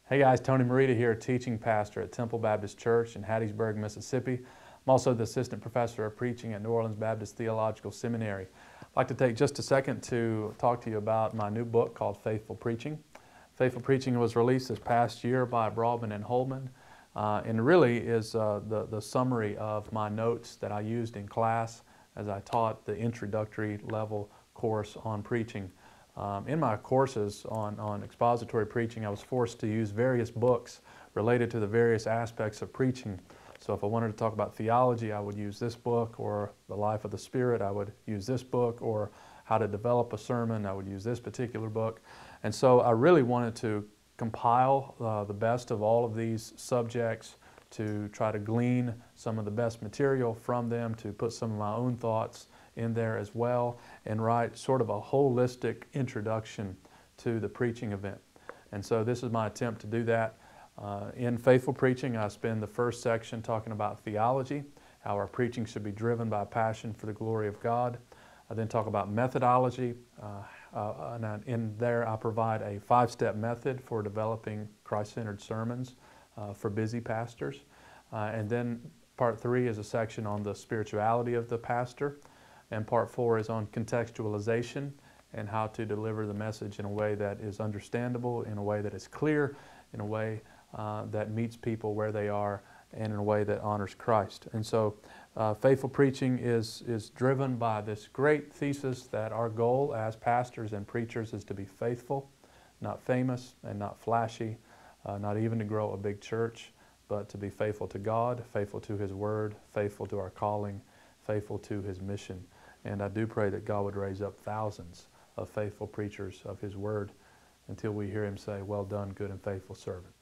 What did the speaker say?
Hey guys, Tony Marita here, teaching pastor at Temple Baptist Church in Hattiesburg, Mississippi. I'm also the assistant professor of preaching at New Orleans Baptist Theological Seminary. I'd like to take just a second to talk to you about my new book called Faithful Preaching. Faithful Preaching was released this past year by Broadman and Holman, and really is the summary of my notes that I used in class as I taught the introductory level course on preaching. In my courses on expository preaching, I was forced to use various books related to the various aspects of preaching. So if I wanted to talk about theology, I would use this book, or the life of the Spirit, I would use this book, or how to develop a sermon, I would use this particular book. And so I really wanted to compile the best of all of these subjects, to try to glean some of the best material from them, to put some of my own thoughts in there as well, and write sort of a holistic introduction to the preaching event. And so this is my attempt to do that. In Faithful Preaching, I spend the first section talking about theology, how our preaching should be driven by passion for the glory of God. I then talk about methodology, and in there I provide a 5-step method for developing Christ-centered sermons for busy pastors. And then part 3 is a section on the spirituality of the pastor. And part 4 is on contextualization and how to deliver the message in a way that is understandable, in a way that is clear, in a way that meets people where they are, and in a way that honors Christ. And so Faithful Preaching is driven by this great thesis that our goal as pastors and preachers is to be faithful, not famous and not flashy, not even to grow a big church, but to be faithful to God, faithful to His Word, faithful to our calling, faithful to His mission. And I do pray that God would raise up thousands of faithful preachers of His Word until we hear Him say, "Well done, good and faithful servant."